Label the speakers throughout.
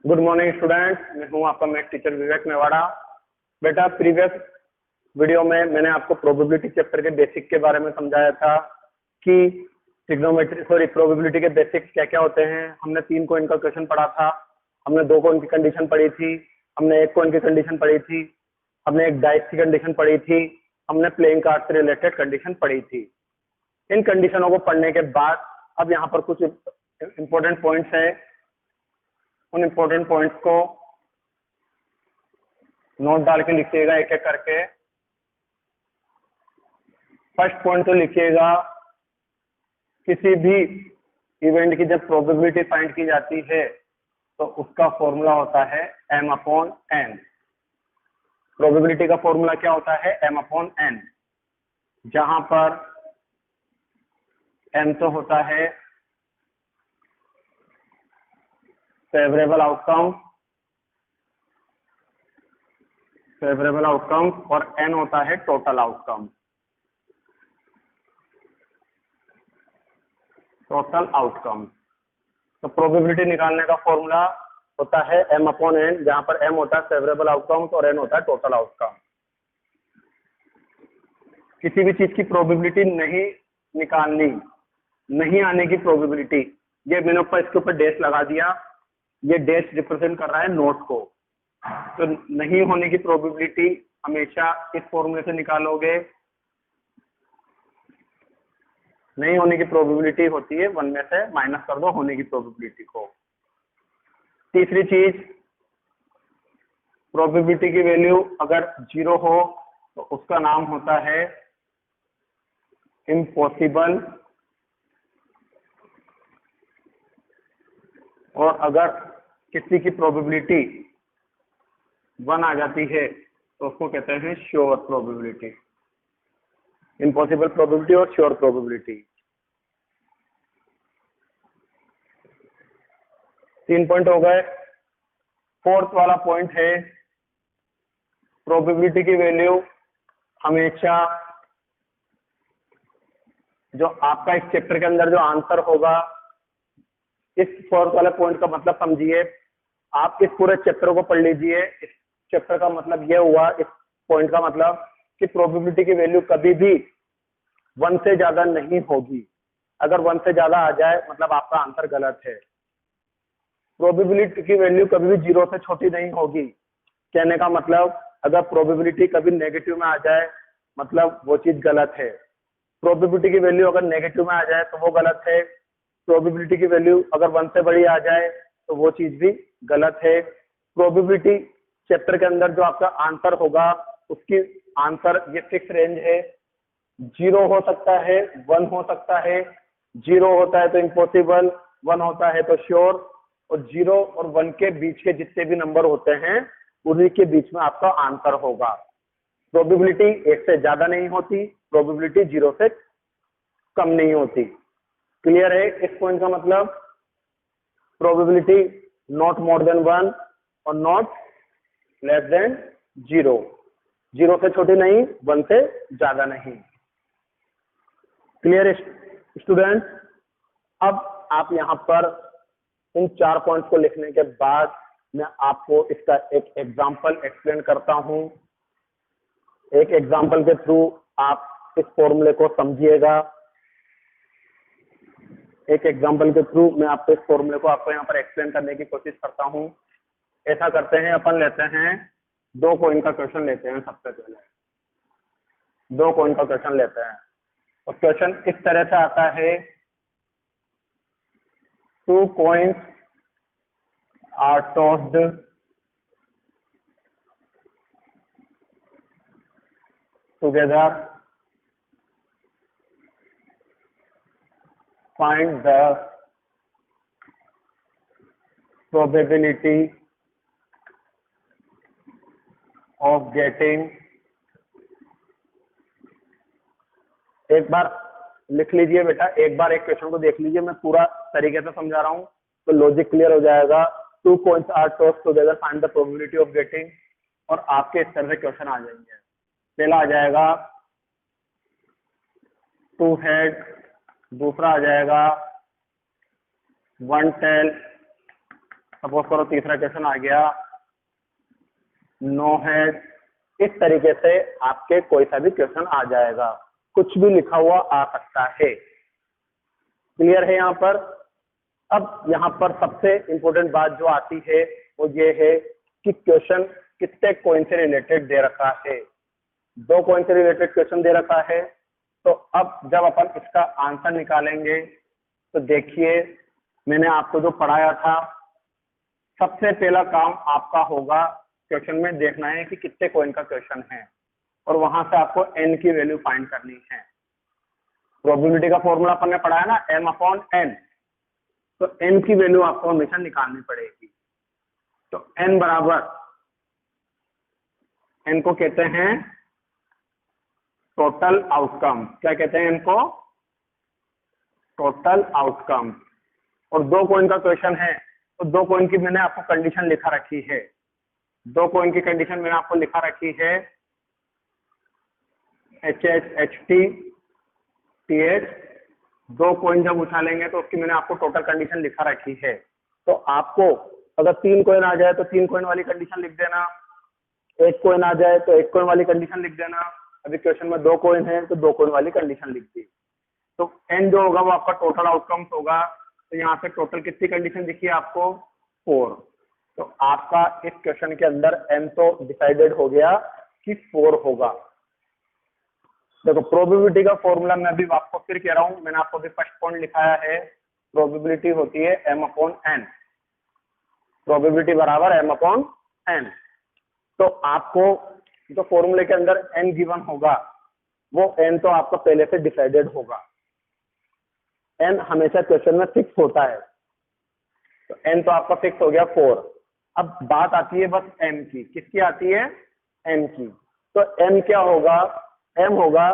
Speaker 1: Good morning students, मैं हूं आपका मैथ टीचर विवेक मेवाड़ा। बेटा, प्रीवियस वीडियो में मैंने आपको प्रोबेबिलिटी चैप्टर के बेसिक के बारे में समझाया था कि प्रोबेबिलिटी के बेसिक्स क्या क्या होते हैं। हमने 3 कॉइन का क्वेश्चन पढ़ा था, हमने 2 कॉइन की कंडीशन पढ़ी थी, हमने 1 कॉइन की कंडीशन पढ़ी थी, हमने एक डाइस की कंडीशन पढ़ी थी, हमने प्लेइंग कार्ड से रिलेटेड कंडीशन पढ़ी थी। इन कंडीशनों को पढ़ने के बाद अब यहाँ पर कुछ इंपॉर्टेंट पॉइंट्स हैं। उन इंपॉर्टेंट पॉइंट्स को नोट डाल के लिखिएगा एक एक करके। फर्स्ट पॉइंट तो लिखिएगा, किसी भी इवेंट की जब प्रोबेबिलिटी फाइंड की जाती है तो उसका फॉर्मूला होता है m/n। प्रोबेबिलिटी का फॉर्मूला क्या होता है? m/n, जहां पर m तो होता है फेवरेबल आउटकम और n होता है टोटल आउटकम। तो प्रोबेबिलिटी निकालने का फॉर्मूला होता है m/n, जहां पर m होता है फेवरेबल आउटकम और n होता है टोटल आउटकम। किसी भी चीज की प्रोबेबिलिटी नहीं आने की प्रोबेबिलिटी, ये मैंने इसके ऊपर डैश लगा दिया। ये डैश रिप्रेजेंट कर रहा है नोट को। तो नहीं होने की प्रोबेबिलिटी हमेशा इस फॉर्मूले से निकालोगे। नहीं होने की प्रोबेबिलिटी होती है 1 में से माइनस कर दो होने की प्रोबेबिलिटी को। तीसरी चीज, प्रोबेबिलिटी की वैल्यू अगर 0 हो तो उसका नाम होता है इम्पॉसिबल, और अगर किसी की प्रोबेबिलिटी 1 आ जाती है तो उसको कहते हैं श्योर प्रोबेबिलिटी। इम्पॉसिबल प्रोबेबिलिटी और श्योर प्रोबेबिलिटी, 3 पॉइंट हो गए। फोर्थ वाला पॉइंट है, प्रोबेबिलिटी की वैल्यू हमेशा जो आपका इस चैप्टर के अंदर जो आंसर होगा, इस फोर्थ वाले पॉइंट का मतलब समझिए। आप इस पूरे चैप्टर को पढ़ लीजिए। इस चैप्टर का मतलब यह हुआ, इस पॉइंट का मतलब कि प्रोबेबिलिटी की वैल्यू कभी भी 1 से ज्यादा नहीं होगी। अगर 1 से ज्यादा आ जाए मतलब आपका आंसर गलत है। प्रोबेबिलिटी की वैल्यू कभी भी 0 से छोटी नहीं होगी। कहने का मतलब, अगर प्रोबेबिलिटी कभी नेगेटिव में आ जाए मतलब वो चीज गलत है। प्रोबेबिलिटी की वैल्यू अगर नेगेटिव में आ जाए तो वो गलत है। प्रोबेबिलिटी की वैल्यू अगर 1 से बड़ी आ जाए तो वो चीज भी गलत है। प्रोबेबिलिटी चैप्टर के अंदर जो आपका आंसर होगा, उसकी आंसर ये फिक्स रेंज है। 0 हो सकता है, 1 हो सकता है। 0 होता है तो इम्पॉसिबल, 1 होता है तो श्योर, और 0 और 1 के बीच के जितने भी नंबर होते हैं उन्हीं के बीच में आपका आंसर होगा। प्रोबेबिलिटी 1 से ज्यादा नहीं होती, प्रोबेबिलिटी 0 से कम नहीं होती। क्लियर है? इस पॉइंट का मतलब प्रोबेबिलिटी नॉट मोर देन 1 और नॉट लेस देन 0। 0 से छोटी नहीं, 1 से ज्यादा नहीं। क्लियर है स्टूडेंट? अब आप यहां पर इन 4 पॉइंट्स को लिखने के बाद मैं आपको इसका एक एग्जांपल एक्सप्लेन करता हूं। एक एग्जांपल के थ्रू आप इस फॉर्मूले को समझिएगा। एक एग्जांपल के थ्रू मैं आपको इस फॉर्मूले को आपको यहाँ पर एक्सप्लेन करने की कोशिश करता हूँ। ऐसा करते हैं, अपन लेते हैं 2 कॉइन का क्वेश्चन लेते हैं। सबसे पहले 2 कॉइन का क्वेश्चन लेते हैं और क्वेश्चन इस तरह से आता है, 2 coins are tossed together. Find the probability of getting। एक बार लिख लीजिए बेटा, एक बार एक क्वेश्चन को देख लीजिए। मैं पूरा तरीके से समझा रहा हूँ तो लॉजिक क्लियर हो जाएगा। 2 coins are tossed together, find the probability of getting, और आपके इस तरह से क्वेश्चन आ जाएंगे। पहला आ जाएगा 2 head, दूसरा आ जाएगा 1 tail, सपोज करो तीसरा क्वेश्चन आ गया, नो हेड। इस तरीके से आपके कोई सा भी क्वेश्चन आ जाएगा, कुछ भी लिखा हुआ आ सकता है। क्लियर है यहाँ पर? अब यहाँ पर सबसे इंपॉर्टेंट बात जो आती है वो ये है कि क्वेश्चन कितने कॉइन से रिलेटेड दे रखा है। 2 कॉइन से रिलेटेड क्वेश्चन दे रखा है। तो अब जब अपन इसका आंसर निकालेंगे तो देखिए, मैंने आपको जो पढ़ाया था, सबसे पहला काम आपका होगा क्वेश्चन में देखना है कि कितने कॉइन का क्वेश्चन है, और वहां से आपको n की वैल्यू फाइंड करनी है। प्रोबेबिलिटी का फॉर्मूला अपन ने पढ़ा है ना, m/n। तो n की वैल्यू आपको हमेशा निकालनी पड़ेगी। तो n बराबर, n को कहते हैं टोटल आउटकम। क्या कहते हैं इनको? Total outcome. और 2 कॉइन का क्वेश्चन है, तो 2 कॉइन की मैंने आपको कंडीशन लिखा रखी है। 2 कॉइन की कंडीशन मैंने आपको लिखा रखी है, HHHT TH। 2 कॉइन जब उछालेंगे तो उसकी मैंने आपको टोटल कंडीशन लिखा रखी है। तो आपको अगर 3 कॉइन आ जाए तो 3 कॉइन वाली कंडीशन लिख देना, 1 कॉइन आ जाए तो 1 कॉइन वाली कंडीशन लिख देना। अभी क्वेश्चन में 2 कॉइन है तो 2 कॉइन वाली कंडीशन लिख दी। तो n जो होगा वो आपका टोटल आउटकम्स होगा। तो यहाँ पे टोटल कितनी कंडीशन दिखी है आपको? 4। तो आपका इस क्वेश्चन के अंदर n तो डिसाइडेड हो गया कि 4 होगा। देखो, प्रोबेबिलिटी का फॉर्मूला मैं अभी आपको फिर कह रहा हूं, मैंने आपको अभी फर्स्ट पॉइंट लिखाया है, प्रोबेबिलिटी होती है m/n। प्रोबेबिलिटी बराबर m/n। तो आपको जो फॉर्मूले के अंदर n गिवन होगा वो n तो आपका पहले से डिसाइडेड होगा। n हमेशा क्वेश्चन में फिक्स होता है, तो n तो आपका फिक्स हो गया 4। अब बात आती है बस m की। किसकी आती है? m की। तो m क्या होगा? m होगा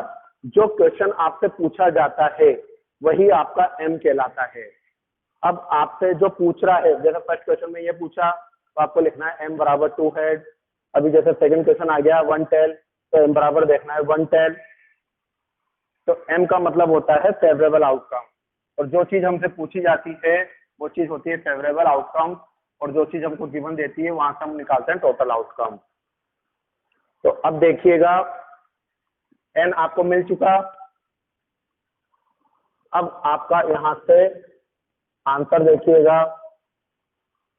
Speaker 1: जो क्वेश्चन आपसे पूछा जाता है वही आपका m कहलाता है। अब आपसे जो पूछ रहा है, जैसे फर्स्ट क्वेश्चन में ये पूछा तो आपको लिखना है m बराबर 2 हेड। अभी जैसे सेकंड क्वेश्चन आ गया 1 टेल, तो m बराबर देखना है 1 टेल। तो m का मतलब होता है फेवरेबल आउटकम, और जो चीज हमसे पूछी जाती है वो चीज होती है फेवरेबल आउटकम, और जो चीज हमको गिवन देती है वहां से हम निकालते हैं टोटल आउटकम। तो अब देखिएगा, n आपको मिल चुका। अब आपका यहां से आंसर देखिएगा,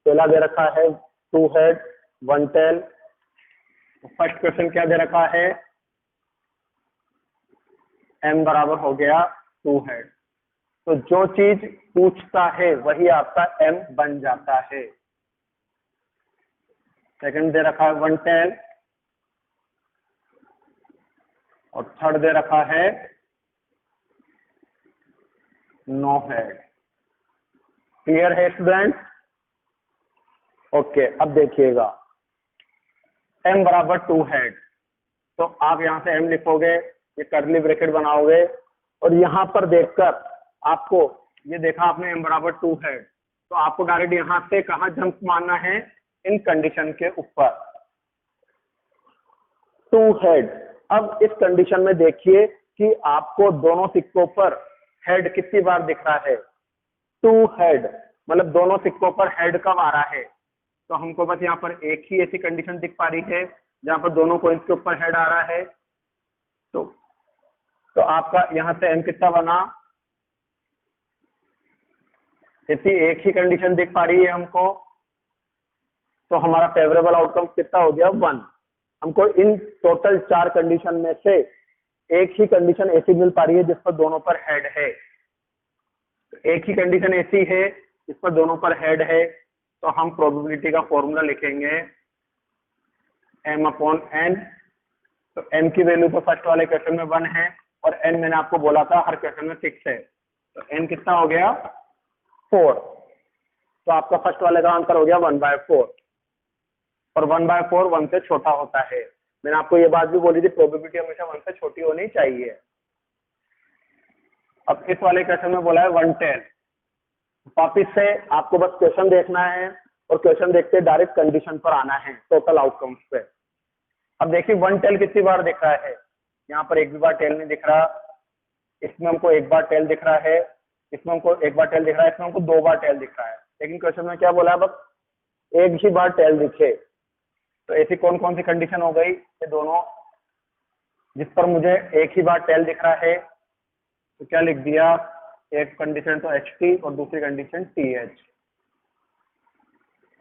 Speaker 1: पहला दे रखा है 2 हेड 1 टेल। फर्स्ट क्वेश्चन क्या दे रखा है? m बराबर हो गया 2 हेड। तो जो चीज पूछता है वही आपका m बन जाता है। सेकंड दे रखा है 1 टेल, और थर्ड दे रखा है 9 हेड। क्लियर है स्टूडेंट? ओके, अब देखिएगा, m बराबर 2 हेड। तो आप यहां से m लिखोगे, ये कर्ली ब्रैकेट बनाओगे, और यहां पर देखकर आपको ये देखा आपने m बराबर 2 हेड, तो आपको डायरेक्ट यहां से कहां जंप मारना है? इन कंडीशन के ऊपर 2 हेड। अब इस कंडीशन में देखिए कि आपको दोनों सिक्कों पर हेड कितनी बार दिख रहा है? 2 हेड। मतलब दोनों सिक्कों पर हेड कब आ रहा है? तो हमको बस यहाँ पर एक ही ऐसी कंडीशन दिख पा रही है जहां पर दोनों कॉइंस के ऊपर हेड आ रहा है। तो आपका यहां से m कितना बना? इतनी एक ही कंडीशन दिख पा रही है हमको, तो हमारा फेवरेबल आउटकम कितना हो गया? 1। हमको इन टोटल 4 कंडीशन में से एक ही कंडीशन ऐसी मिल पा रही है जिस पर दोनों पर हेड है। एक ही कंडीशन ऐसी है जिस पर दोनों पर हेड है, तो हम प्रोबेबिलिटी का फॉर्मूला लिखेंगे m/n। तो m की वैल्यू तो फर्स्ट वाले क्वेश्चन में 1 है, और n मैंने आपको बोला था हर क्वेश्चन में 6 है। तो n कितना हो गया? 4। तो आपका फर्स्ट वाले का आंसर हो गया 1/4, और 1/4 1 से छोटा होता है। मैंने आपको ये बात भी बोली थी, प्रोबेबिलिटी हमेशा 1 से छोटी होनी चाहिए। अब इस वाले क्वेश्चन में बोला है 1 टेल। वापिस से आपको बस क्वेश्चन देखना है, और क्वेश्चन देखते डायरेक्ट कंडीशन पर आना है, टोटल आउटकम्स पे। अब देखिए 1 टेल कितनी बार दिख रहा है? यहाँ पर एक भी बार टेल नहीं दिख रहा, इसमें हमको एक बार टेल दिख रहा है, इसमें हमको एक बार टेल दिख रहा है, इसमें हमको 2 बार टेल दिख रहा है। लेकिन क्वेश्चन में क्या बोला है? बस एक ही बार टेल दिखे। तो ऐसी कौन कौन सी कंडीशन हो गई? ये दोनों, जिस पर मुझे एक ही बार टेल दिख रहा है तो क्या लिख दिया, एक कंडीशन तो HT और दूसरी कंडीशन TH।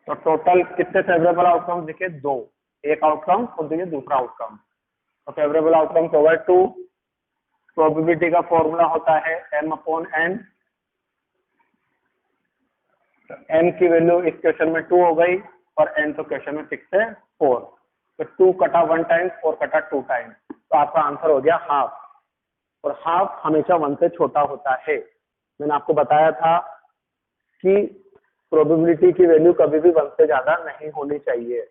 Speaker 1: तो टोटल कितने फेवरेबल आउटकम्स दिखे? 2, एक आउटकम और ये दूसरा आउटकम। तो फेवरेबल आउटकम्स होगा 2। प्रोबेबिलिटी का फॉर्मूला होता है M/n। तो n की वैल्यू इस क्वेश्चन में 2 हो गई और n तो क्वेश्चन में 6 है 4। तो 2 कटा 1 टाइम्स, 4 कटा 2 टाइम्स, तो आपका आंसर हो गया हाफ। और हाफ हमेशा 1 से छोटा होता है। मैंने आपको बताया था कि प्रोबेबिलिटी की वैल्यू कभी भी 1 से ज्यादा नहीं होनी चाहिए।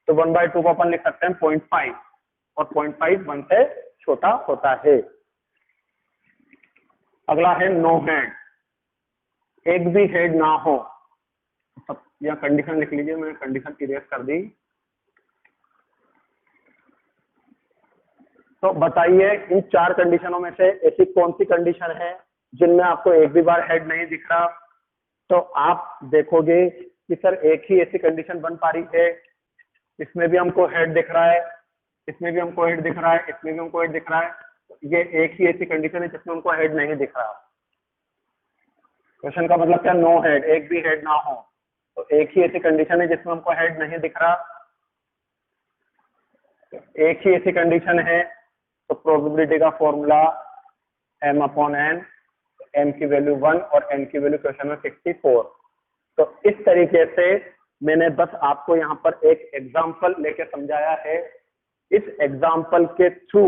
Speaker 1: तो 1/2 को अपन लिख सकते हैं 0.5 और 0.5 1 से छोटा होता है। अगला है नो हेड, एक भी हेड ना हो। यह कंडीशन लिख लीजिए, मैंने कंडीशन इरेज कर दी। तो बताइए इन 4 कंडीशनों में से ऐसी कौन सी कंडीशन है जिनमें आपको एक भी बार हेड नहीं दिख रहा? तो आप देखोगे कि सर एक ही ऐसी कंडीशन बन पा रही है, इसमें भी हमको हेड दिख रहा है, इसमें भी हमको हेड दिख रहा है, इसमें भी हमको हेड दिख रहा है। ये एक ही ऐसी कंडीशन है जिसमें हमको हेड नहीं दिख रहा। क्वेश्चन का मतलब क्या? नो हेड, एक भी हेड ना हो। तो एक ही ऐसी कंडीशन है जिसमें हमको हेड नहीं दिख रहा, एक ही ऐसी कंडीशन है। तो प्रोबेबिलिटी का फॉर्मूला M/n, m की वैल्यू 1 और n की वैल्यू क्वेश्चन में 64। तो इस तरीके से मैंने बस आपको यहाँ पर एक एग्जाम्पल लेके समझाया है। इस एग्जाम्पल के थ्रू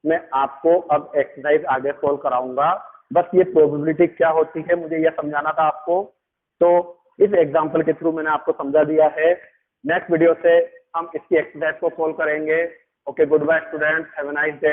Speaker 1: मैं आपको अब एक्सरसाइज आगे सोल्व कराऊंगा। बस ये प्रोबेबिलिटी क्या होती है मुझे यह समझाना था आपको। तो इस एग्जाम्पल के थ्रू मैंने आपको समझा दिया है। नेक्स्ट वीडियो से हम इसकी एक्सरसाइज को सोल्व करेंगे। Okay, goodbye students, have a nice day.